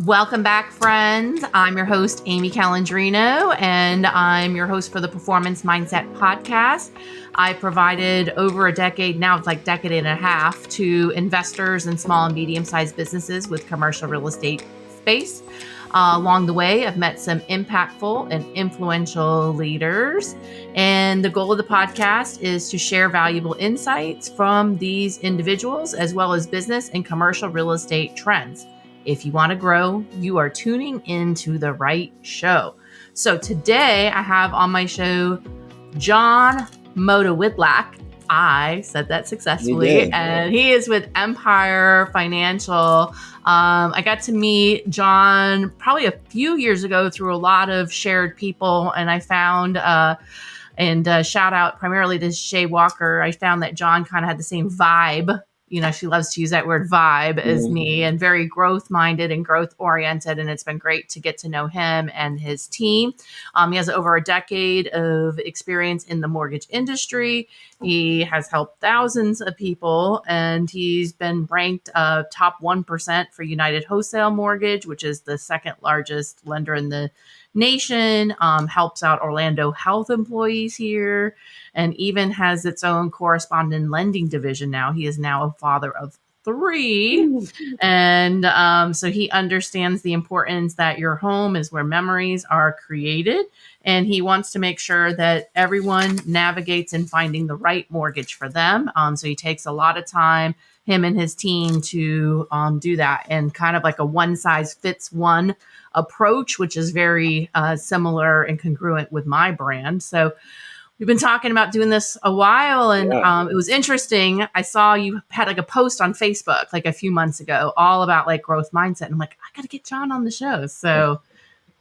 Welcome back, friends. I'm your host, Amy Calandrino, and I'm your host for the Performance Mindset Podcast. I provided over a decade, now it's like decade and a half, to investors and small and medium-sized businesses with commercial real estate space. Along the way, I've met some impactful and influential leaders. And the goal of the podcast is to share valuable insights from these individuals, as well as business and commercial real estate trends. If you want to grow, you are tuning into the right show. So today I have on my show John Motowidlak. I said that successfully, and he is with Mpire Financial. I got to meet John probably a few years ago through a lot of shared people, and I found shout out primarily to Shay Walker. I found that John kind of had the same vibe. You know, she loves to use that word vibe as me, and very growth minded and growth oriented. And it's been great to get to know him and his team. He has over a decade of experience in the mortgage industry. He has helped thousands of people, and he's been ranked top 1% for United Wholesale Mortgage, which is the second largest lender in the nation, helps out Orlando Health employees here, and even has its own correspondent lending division now. He is now a father of 3. And so he understands the importance that your home is where memories are created. And he wants to make sure that everyone navigates in finding the right mortgage for them. So he takes a lot of time, him and his team, to do that, and kind of like a one size fits one approach, which is very similar and congruent with my brand. So we've been talking about doing this a while, and it was interesting. I saw you had like a post on Facebook like a few months ago all about like growth mindset. And I'm like, I got to get John on the show. So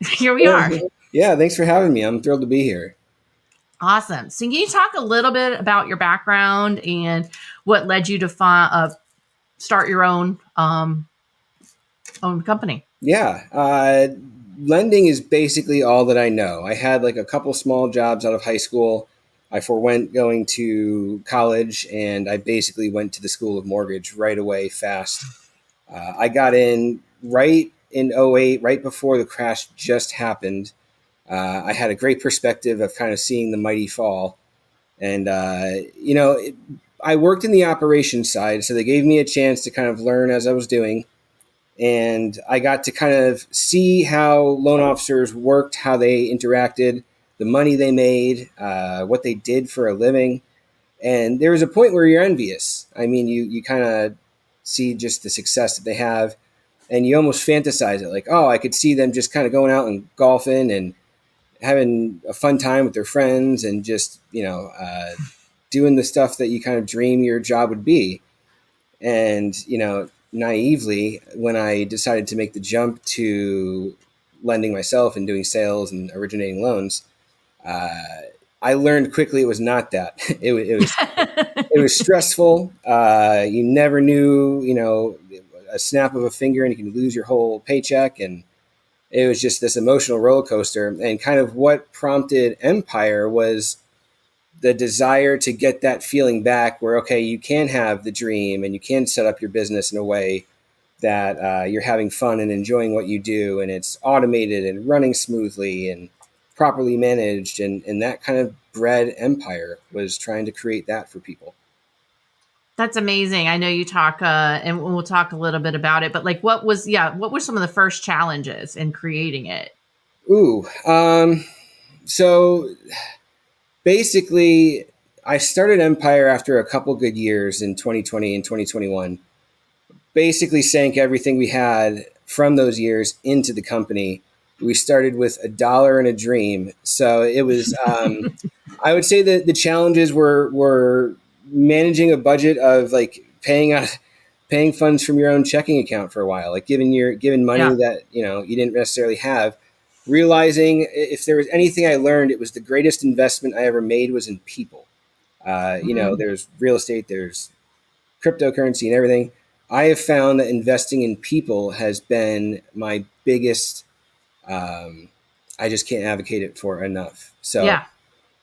here we are. Yeah, thanks for having me. I'm thrilled to be here. Awesome. So can you talk a little bit about your background and what led you to start your own company? Yeah, lending is basically all that I know. I had like a couple small jobs out of high school. I forewent going to college, and I basically went to the School of Mortgage right away, fast. I got in right in '08, right before the crash just happened. I had a great perspective of kind of seeing the mighty fall. And, I worked in the operations side, so they gave me a chance to kind of learn as I was doing. And I got to kind of see how loan officers worked, how they interacted, the money they made, what they did for a living. And there was a point where you're envious. I mean, you kind of see just the success that they have, and you almost fantasize it like, oh, I could see them just kind of going out and golfing and having a fun time with their friends, and just, doing the stuff that you kind of dream your job would be. And, naively, when I decided to make the jump to lending myself and doing sales and originating loans, I learned quickly it was not that. It was stressful. You never knew, a snap of a finger and you can lose your whole paycheck. And it was just this emotional roller coaster. And kind of what prompted Mpire was the desire to get that feeling back where, okay, you can have the dream and you can set up your business in a way that you're having fun and enjoying what you do, and it's automated and running smoothly and properly managed. And that kind of bred Mpire, was trying to create that for people. That's amazing. I know you talk, and we'll talk a little bit about it, but like, what were some of the first challenges in creating it? So basically, I started Mpire after a couple good years in 2020 and 2021. Basically sank everything we had from those years into the company. We started with $1 and a dream. So it was, I would say that the challenges were managing a budget of like paying funds from your own checking account for a while, like giving money that, you didn't necessarily have. Realizing if there was anything I learned, it was the greatest investment I ever made was in people. There's real estate, there's cryptocurrency and everything. I have found that investing in people has been my biggest, I just can't advocate it for enough. So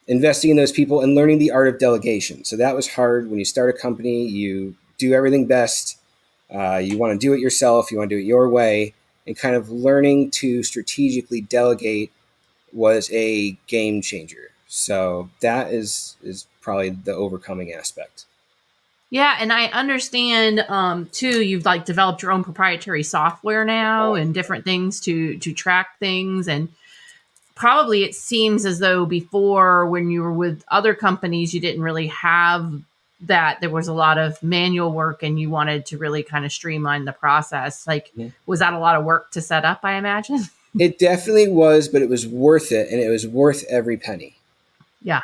investing in those people and learning the art of delegation. So that was hard. When you start a company, you do everything best. You want to do it yourself. You want to do it your way. and kind of learning to strategically delegate was a game changer. So that is probably the overcoming aspect. Yeah, and I understand too. You've like developed your own proprietary software now and different things to track things, and probably it seems as though before, when you were with other companies, you didn't really have that. There was a lot of manual work, and you wanted to really kind of streamline the process. Like, was that a lot of work to set up, I imagine? It definitely was, but it was worth it, and it was worth every penny. Yeah.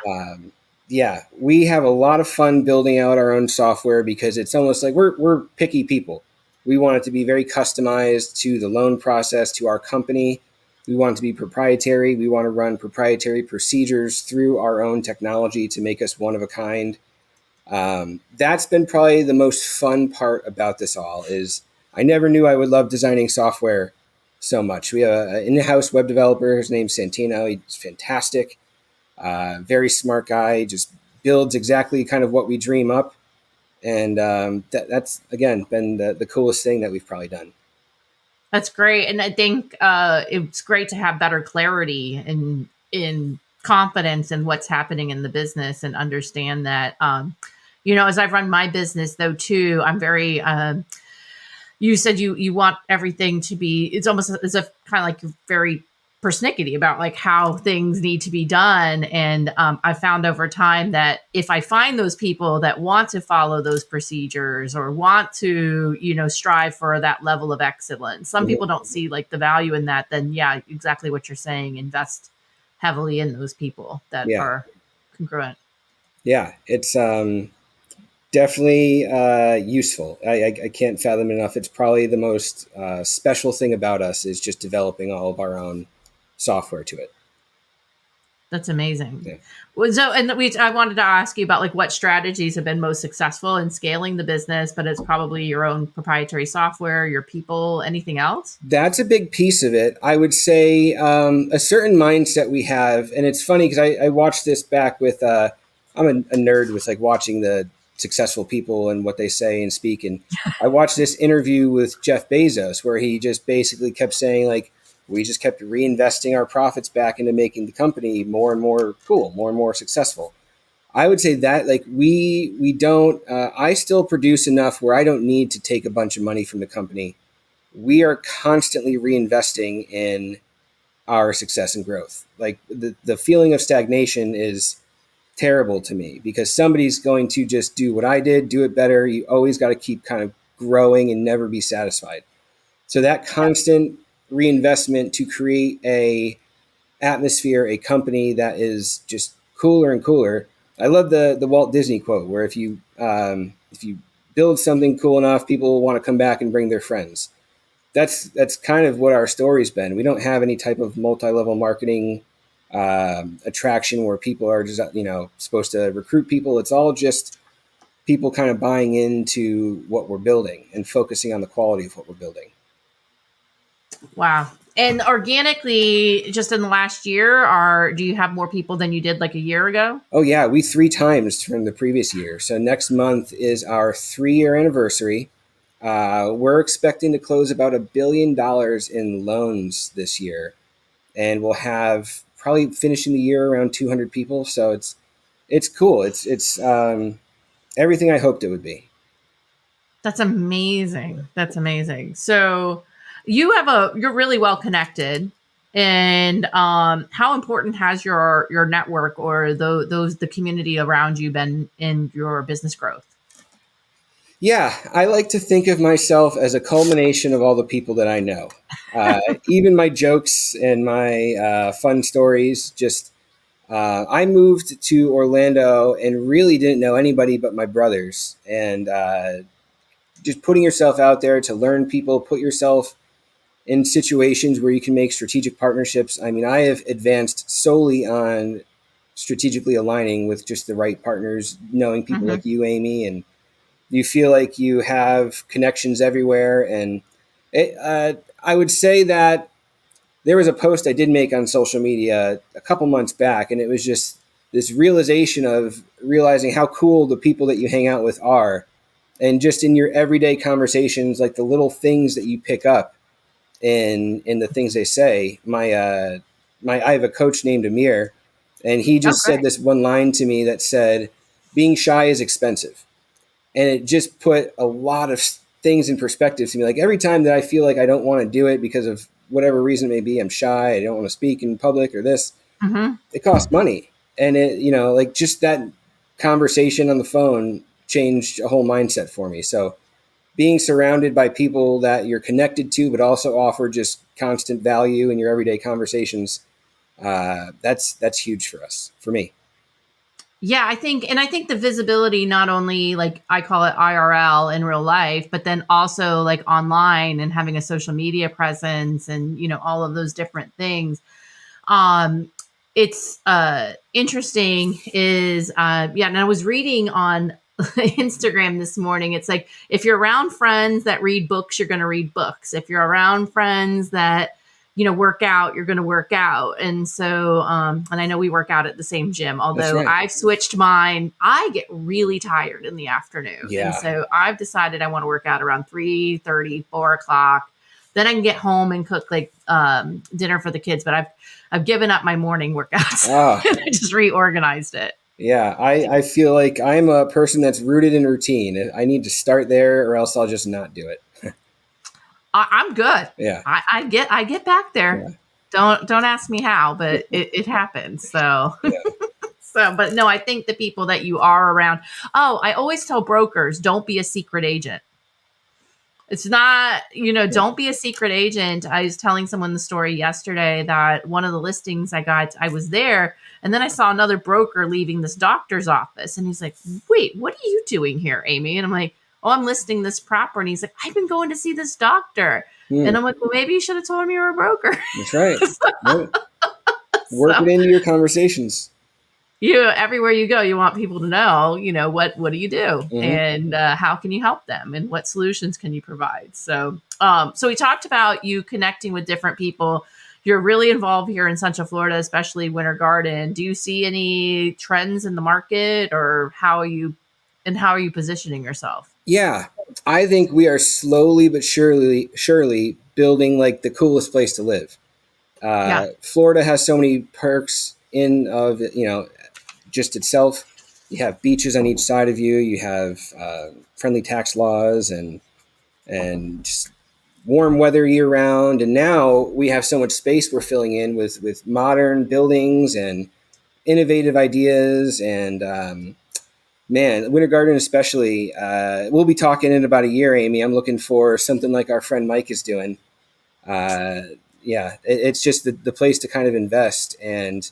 Yeah, we have a lot of fun building out our own software because it's almost like we're picky people. We want it to be very customized to the loan process, to our company. We want it to be proprietary. We want to run proprietary procedures through our own technology to make us one of a kind. That's been probably the most fun part about this all is I never knew I would love designing software so much. We have an in-house web developer. His name's Santino. He's fantastic. Very smart guy, just builds exactly kind of what we dream up. And that's, again, been the coolest thing that we've probably done. That's great. And I think it's great to have better clarity and in confidence in what's happening in the business and understand that, as I've run my business though, too, I'm very, you said you want everything to be, it's almost as if kind of like you're very persnickety about like how things need to be done. And I found over time that if I find those people that want to follow those procedures or want to, strive for that level of excellence, some people don't see like the value in that, then yeah, exactly what you're saying, invest heavily in those people that are congruent. Yeah, it's definitely useful. I can't fathom enough. It's probably the most special thing about us is just developing all of our own software to it. That's amazing. Yeah. So, I wanted to ask you about like what strategies have been most successful in scaling the business, but it's probably your own proprietary software, your people, anything else? That's a big piece of it. I would say a certain mindset we have, and it's funny because I watched this back with. I'm a nerd with like watching the successful people and what they say and speak, and I watched this interview with Jeff Bezos where he just basically kept saying like we just kept reinvesting our profits back into making the company more and more cool, more and more successful. I would say that like we don't. I still produce enough where I don't need to take a bunch of money from the company. We are constantly reinvesting in our success and growth. Like the feeling of stagnation is terrible to me because somebody's going to just do what I did, do it better. You always got to keep kind of growing and never be satisfied. So that constant reinvestment to create a atmosphere, a company that is just cooler and cooler. I love the Walt Disney quote where if you build something cool enough, people will want to come back and bring their friends. That's kind of what our story's been. We don't have any type of multi-level marketing attraction where people are just supposed to recruit people. It's all just people kind of buying into what we're building and focusing on the quality of what we're building. Wow. And organically, just in the last year, do you have more people than you did like a year ago? Oh yeah, we 3 times from the previous year. So next month is our 3-year anniversary. We're expecting to close about $1 billion in loans this year, and we'll have probably finishing the year around 200 people. So it's cool. It's everything I hoped it would be. That's amazing. That's amazing. So you're really well connected. And how important has your network or the community around you been in your business growth? Yeah, I like to think of myself as a culmination of all the people that I know. Even my jokes and my fun stories. I moved to Orlando and really didn't know anybody but my brothers. And just putting yourself out there to learn people, put yourself in situations where you can make strategic partnerships. I mean, I have advanced solely on strategically aligning with just the right partners, knowing people like you, Amy, and you feel like you have connections everywhere. And I would say that there was a post I did make on social media a couple months back, and it was just this realization of realizing how cool the people that you hang out with are. And just in your everyday conversations, like the little things that you pick up in the things they say. I have a coach named Amir, and he Oh, just said great. this one line to me that said, "Being shy is expensive," and it just put a lot of things in perspective to me. Like every time that I feel like I don't want to do it because of whatever reason it may be, I'm shy, I don't want to speak in public or this, Hmm. it costs money. And it, like just that conversation on the phone changed a whole mindset for me. So being surrounded by people that you're connected to, but also offer just constant value in your everyday conversations, that's huge for us, for me. Yeah, I think the visibility, not only like I call it IRL in real life, but then also like online and having a social media presence and, all of those different things. Um, it's interesting is, yeah, and I was reading on Instagram this morning. It's like if you're around friends that read books, you're going to read books. If you're around friends that work out, you're going to work out. And so, and I know we work out at the same gym, That's although right. I've switched mine. I get really tired in the afternoon, and Yeah. so I've decided I want to work out around 3:30, 4 o'clock. Then I can get home and cook like dinner for the kids. But I've given up my morning workouts. Ah, I just reorganized it. yeah. I feel like I'm a person that's rooted in routine. I need to start there or else I'll just not do it. I'm good. Yeah. I get back there. Yeah. Don't ask me how, but it happens. So Yeah. so, but no, I think the people that you are around. Oh, I always tell brokers, don't be a secret agent. It's not, don't be a secret agent. I was telling someone the story yesterday that one of the listings I got, I was there, and then I saw another broker leaving this doctor's office. And he's like, "Wait, what are you doing here, Amy?" And I'm like, "Oh, I'm listing this property." And he's like, "I've been going to see this doctor." Hmm. And I'm like, "Well, maybe you should have told me you were a broker." That's right. Right. Work it So, into your conversations. everywhere you go, you want people to know, what do you do, Hmm. and how can you help them, and what solutions can you provide. So we talked about you connecting with different people. You're really involved here in Central Florida, especially Winter Garden. Do you see any trends in the market, or how are you positioning yourself? Yeah. I think we are slowly but surely building like the coolest place to live. Yeah. Florida has so many perks in of just itself. You have beaches on each side of you. You have friendly tax laws and just warm weather year round. And now we have so much space we're filling in with modern buildings and innovative ideas. And man, Winter Garden especially. We'll be talking in about a year, Amy. I'm looking for something like our friend Mike is doing. Uh, yeah, it's just the place to kind of invest, and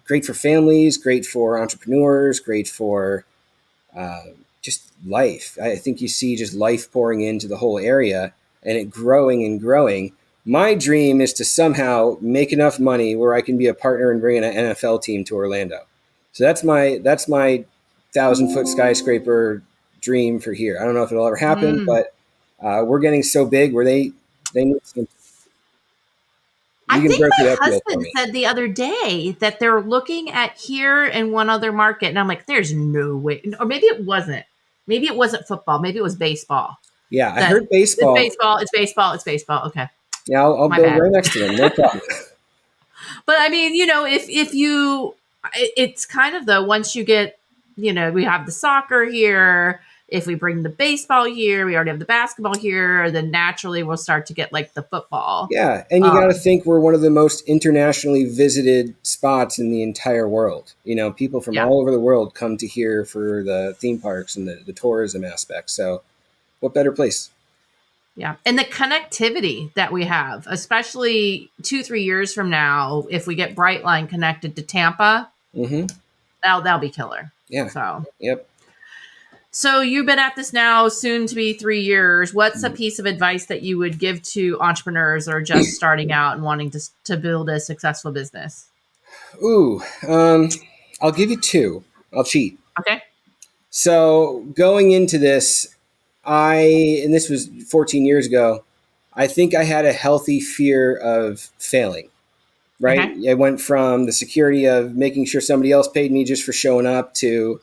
great for families, great for entrepreneurs, great for uh, just life. I think you see just life pouring into the whole area and it growing and growing. My dream is to somehow make enough money where I can be a partner and bring an NFL team to Orlando. So that's my 1,000-foot skyscraper dream for here. I don't know if it'll ever happen, Mm. but we're getting so big where they need some. I You can think broker my that deal for husband me. said the other day that they're looking at here and one other market, and I'm like, "There's no way." Or maybe it wasn't. Maybe it wasn't football. Maybe it was baseball. Yeah, I That heard it's baseball. baseball. It's baseball. It's baseball. Okay, Yeah, I'll my build bad. right next to them. No problem. But I mean, if you, it's kind of though. Once you get, we have the soccer here. If we bring the baseball here, we already have the basketball here. Then naturally, we'll start to get like the football. Yeah, and you got to Um, think we're one of the most internationally visited spots in the entire world. People from yeah. all over the world come to here for the theme parks and the tourism aspect. So, what better place? Yeah. And the connectivity that we have, especially 2, 3 years from now, if we get Brightline connected to Tampa, Hmm. that'll be killer. Yeah. So, Yep. so you've been at this now soon to be 3 years. What's a piece of advice that you would give to entrepreneurs or just starting out and wanting to build a successful business? Ooh, I'll give you two. I'll cheat. Okay. So, going into this, and this was 14 years ago, I think I had a healthy fear of failing. Right? Okay. I went from the security of making sure somebody else paid me just for showing up to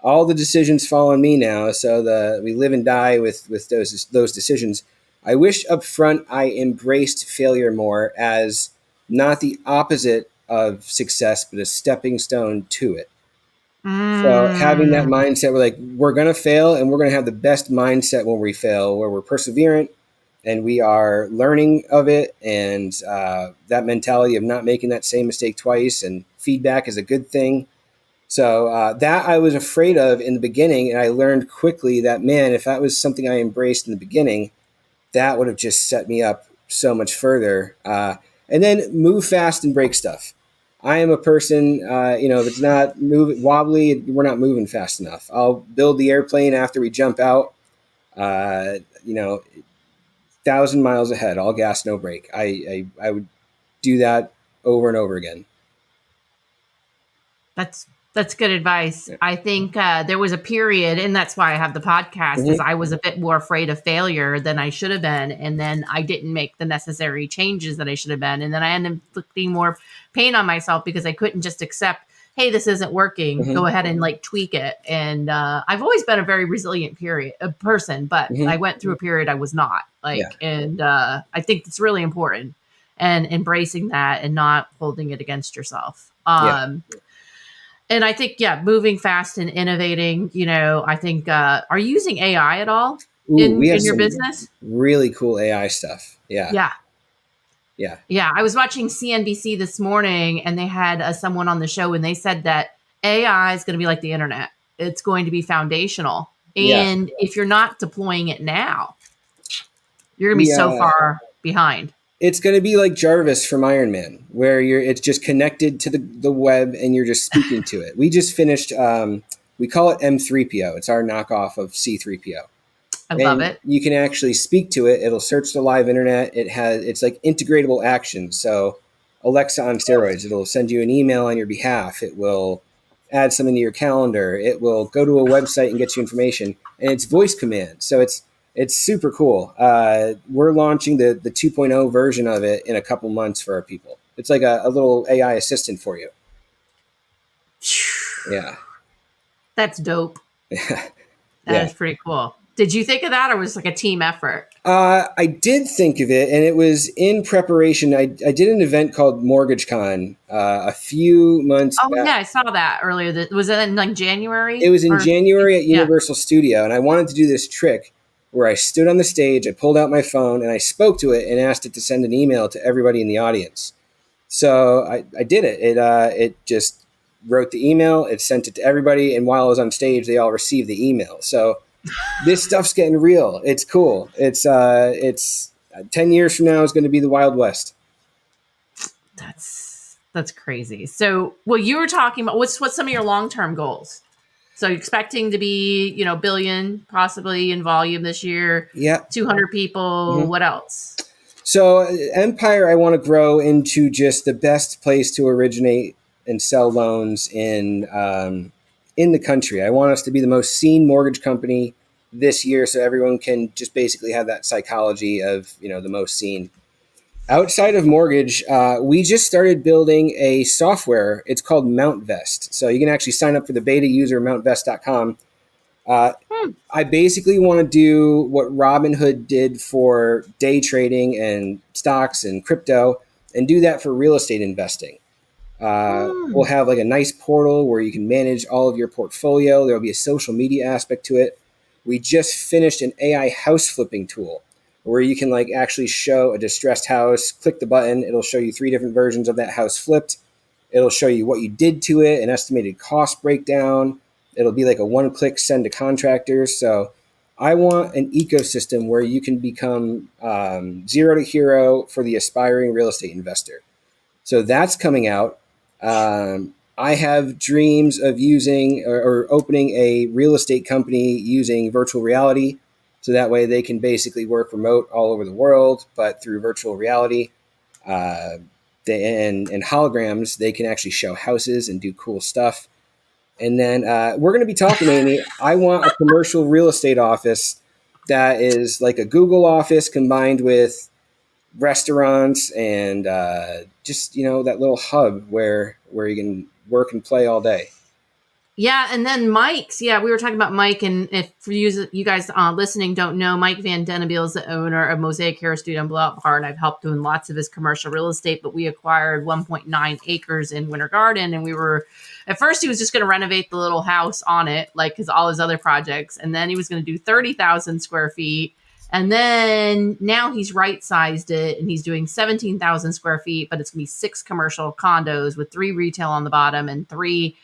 all the decisions fall on me now. So we live and die with those decisions. I wish up front I embraced failure more as not the opposite of success, but a stepping stone to it. So having that Mm, mindset, we're going to fail, and we're going to have the best mindset when we fail, where we're perseverant and we are learning of it. And that mentality of not making that same mistake twice, and feedback is a good thing. So that I was afraid of in the beginning. And I learned quickly that, man, if that was something I embraced in the beginning, that would have just set me up so much further. And then move fast and break stuff. I am a person, if it's not wobbly, we're not moving fast enough. I'll build the airplane after we jump out, uh, 1,000 miles ahead, all gas, no brake. I would do that over and over again. that's good advice. Yeah. I think there was a period, and that's why I have the podcast, is Mm-hmm. I was a bit more afraid of failure than I should have been, and then I didn't make the necessary changes that I should have been, and then I ended up inflicting more pain on myself because I couldn't just accept, hey, this isn't working, Mm-hmm. go ahead and like tweak it. And I've always been a very resilient person, but Mm-hmm. I went through a period I was not Yeah. like, and I think it's really important, and embracing that and not holding it against yourself. Yeah. And I think, yeah, moving fast and innovating, I think, are you using AI at all Ooh, we have in your some business? really cool AI stuff. Yeah. Yeah. Yeah. Yeah. I was watching CNBC this morning and they had someone on the show and they said that AI is going to be like the internet. It's going to be foundational. Yeah. And if you're not deploying it now, you're going to be We, so far behind. it's going to be like Jarvis from Iron Man, where it's just connected to the web and you're just speaking to it. We just finished, we call it M3PO. It's our knockoff of C3PO. I love And it. you can actually speak to it. It'll search the live internet. It's like integratable action. So Alexa on steroids. It'll send you an email on your behalf. It will add something to your calendar. It will go to a website and get you information. And it's voice command. So it's super cool. We're launching the 2.0 version of it in a couple months for our people. It's like a little AI assistant for you. Yeah. That's dope. That Yeah. is pretty cool. Did you think of that or was it like a team effort? I did think of it, and it was in preparation. I did an event called MortgageCon a few months Oh back. yeah, I saw that earlier. Was it in like It January was in or January at yeah? Universal Studio, and I wanted to do this trick where I stood on the stage, I pulled out my phone, and I spoke to it and asked it to send an email to everybody in the audience. So I did it. It just wrote the email, it sent it to everybody, and while I was on stage, they all received the email. So this stuff's getting real. It's cool. It's 10 years from now is going to be the Wild West. That's crazy. So, well, you were talking about what's some of your long term goals? So, you're expecting to be, billion possibly in volume this year, Yeah. 200 people. Mhm. What else? So Empire, I want to grow into just the best place to originate and sell loans in the country. I want us to be the most seen mortgage company this year, so everyone can just basically have that psychology of the most seen. Outside of mortgage, we just started building a software. It's called MountVest. So you can actually sign up for the beta user mountvest.com. Uh, Hmm. I basically want to do what Robinhood did for day trading and stocks and crypto, and do that for real estate investing. We'll Hmm. have like a nice portal where you can manage all of your portfolio. There'll be a social media aspect to it. We just finished an AI house flipping tool where you can like actually show a distressed house, click the button, it'll show you 3 different versions of that house flipped. It'll show you what you did to it, an estimated cost breakdown. It'll be like a one-click send to contractors. So I want an ecosystem where you can become zero to hero for the aspiring real estate investor. So that's coming out. I have dreams of using or opening a real estate company using virtual reality. So that way they can basically work remote all over the world, but through virtual reality. Uh, and holograms, they can actually show houses and do cool stuff. And then we're going to be talking, Amy. I want a commercial real estate office that is like a Google office combined with restaurants and just that little hub where you can work and play all day. Yeah, and then Mike's. Yeah, we were talking about Mike, and if for you guys listening don't know, Mike Van Dennebiel is the owner of Mosaic Hair Studio in Blowout Park, and I've helped him in lots of his commercial real estate. But we acquired 1.9 acres in Winter Garden, and we were at first he was just going to renovate the little house on it, like his all his other projects, and then he was going to do 30,000 square feet. And then now he's right sized it and he's doing 17,000 square feet, but it's going to be 6 commercial condos with 3 retail on the bottom and 3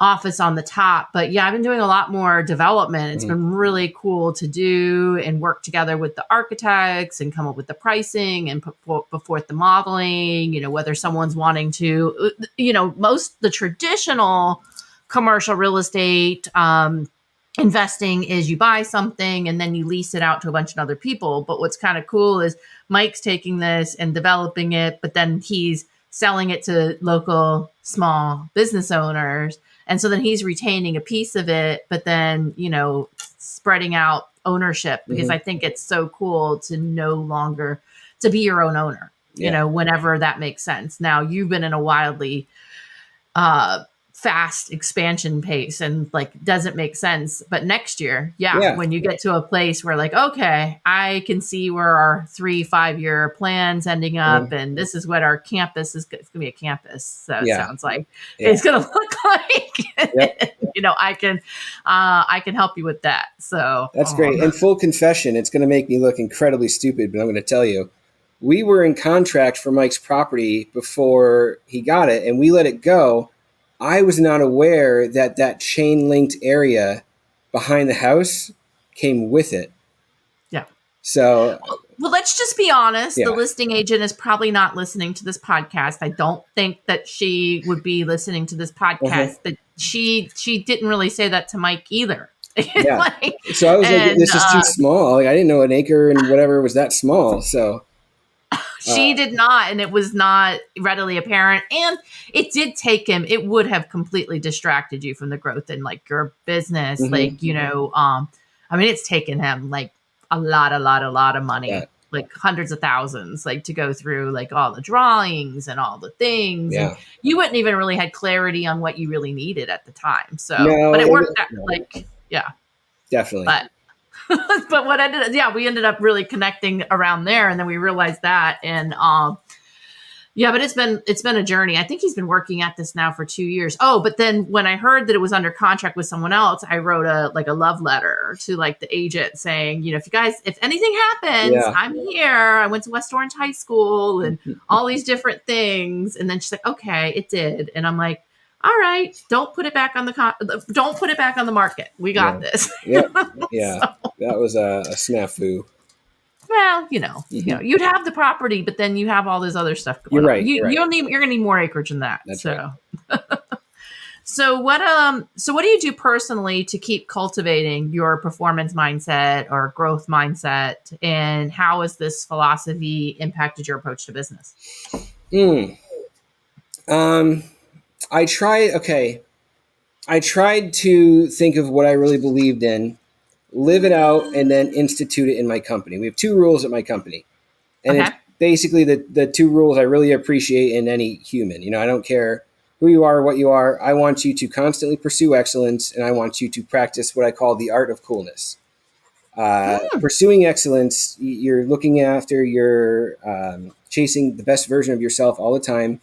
office on the top. But yeah, I've been doing a lot more development. It's been really cool to do and work together with the architects and come up with the pricing and put forth the modeling, whether someone's wanting to, most the traditional commercial real estate investing is you buy something and then you lease it out to a bunch of other people. But what's kind of cool is Mike's taking this and developing it, but then he's selling it to local small business owners. And so then he's retaining a piece of it, but then, spreading out ownership because I think it's so cool to no longer to be your own owner, whenever that makes sense. Now you've been in a wildly fast expansion pace and doesn't make sense. But next year, when you get to a place where okay, I can see where our 3-5 year plans ending up, and this is what our campus is. It's gonna be a campus. So it sounds like it's gonna look like. I can help you with that. So that's great. And full confession, it's going to make me look incredibly stupid, but I'm going to tell you, we were in contract for Mike's property before he got it, and we let it go. I was not aware that chain linked area behind the house came with it. Yeah. So, well, let's just be honest. The listing agent is probably not listening to this podcast. I don't think that she would be listening to this podcast. That she didn't really say that to Mike either. Yeah. So I was like, this is too small. I didn't know an acre and whatever was that small. So. She did not, and it was not readily apparent. And it did take him, it would have completely distracted you from the growth in your business. It's taken him a lot of money, hundreds of thousands, to go through all the drawings and all the things. Yeah. And you wouldn't even really had clarity on what you really needed at the time. So, but it worked out definitely. But we ended up really connecting around there, and then we realized that, and but it's been a journey. I think he's been working at this now for 2 years. Oh, but then when I heard that it was under contract with someone else, I wrote a love letter to the agent saying, if anything happens, I'm here. I went to West Orange High School and all these different things. And then she's like, okay, it did. And I'm like, all right, don't put it back on the market. We got this. Yeah. That was a snafu. Well, you'd have the property, but then you have all this other stuff going on. Right. You're gonna need more acreage than that. That's right. So what do you do personally to keep cultivating your performance mindset or growth mindset, and how has this philosophy impacted your approach to business? I tried to think of what I really believed in, live it out, and then institute it in my company. We have 2 rules at my company. And it's basically the 2 rules I really appreciate in any human. I don't care who you are or what you are. I want you to constantly pursue excellence, and I want you to practice what I call the art of coolness. Pursuing excellence, you're looking after, you're chasing the best version of yourself all the time.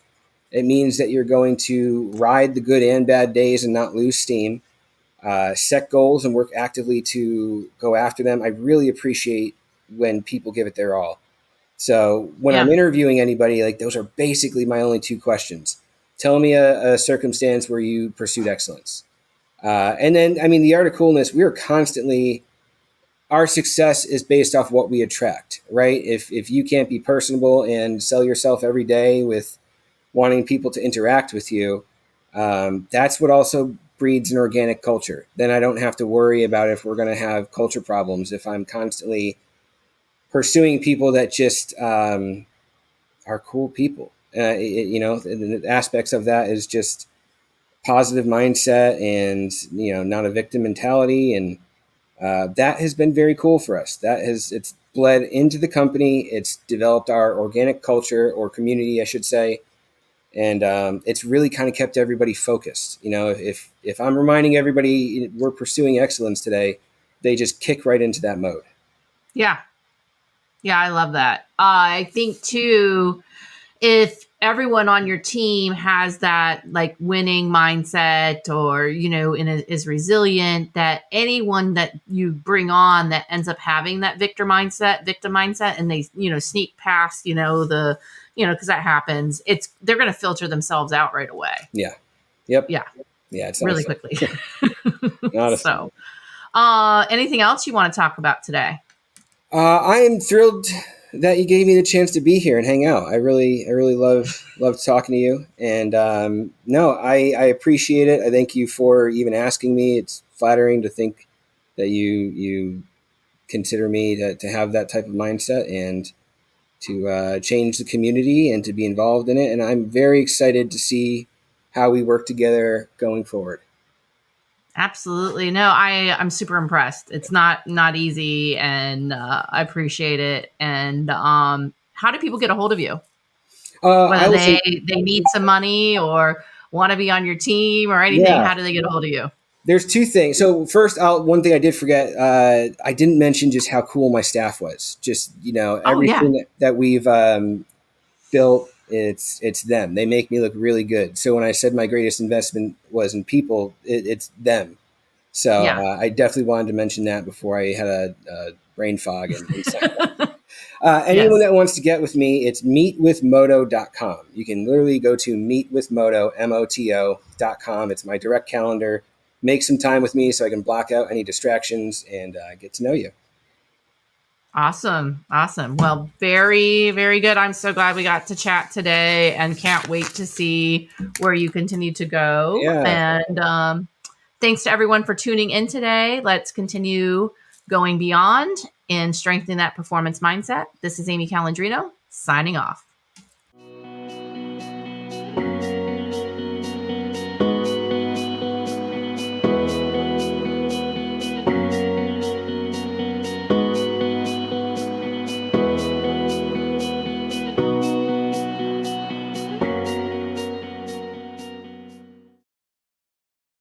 It means that you're going to ride the good and bad days and not lose steam. Set goals and work actively to go after them. I really appreciate when people give it their all. So when I'm interviewing anybody, those are basically my only 2 questions. Tell me a circumstance where you pursued excellence. And then, the art of coolness, we are constantly, our success is based off what we attract, right? If you can't be personable and sell yourself every day with wanting people to interact with you, that's what also breeds an organic culture. Then I don't have to worry about if we're going to have culture problems if I'm constantly pursuing people that just are cool people. The aspects of that is just positive mindset and not a victim mentality, and that has been very cool for us. It's bled into the company. It's developed our organic culture, or community, I should say. And it's really kind of kept everybody focused. If I'm reminding everybody we're pursuing excellence today, they just kick right into that mode. Yeah. Yeah, I love that. I think too, if everyone on your team has that like winning mindset or, is resilient, that anyone that you bring on that ends up having that victim mindset, and they, sneak past, because that happens, they're going to filter themselves out right away. Yeah. Yep. Yeah. Yeah. It's Really quickly. not a So, anything else you want to talk about today? I am thrilled that you gave me the chance to be here and hang out. I really love talking to you. And no, I appreciate it. I thank you for even asking me. It's flattering to think that you consider me to have that type of mindset and to change the community and to be involved in it. And I'm very excited to see how we work together going forward. Absolutely. No, I'm super impressed. It's not easy, and I appreciate it. And how do people get a hold of you? I Whether will say, they need some money or want to be on your team or anything, yeah. how do they get a hold of you? There's two things. So first, one thing I did forget. I didn't mention just how cool my staff was. Just Oh yeah. everything that we've built. It's them. They make me look really good. So when I said my greatest investment was in people, it's them. So Yeah. I definitely wanted to mention that before I had a brain fog and signed off. Anyone Yes. that wants to get with me, it's meetwithmoto.com. You can literally go to meetwithmoto, MOTO.com. It's my direct calendar. Make some time with me so I can block out any distractions and get to know you. Awesome. Awesome. Well, very, very good. I'm so glad we got to chat today and can't wait to see where you continue to go. Yeah. And thanks to everyone for tuning in today. Let's continue going beyond and strengthening that performance mindset. This is Amy Calandrino signing off.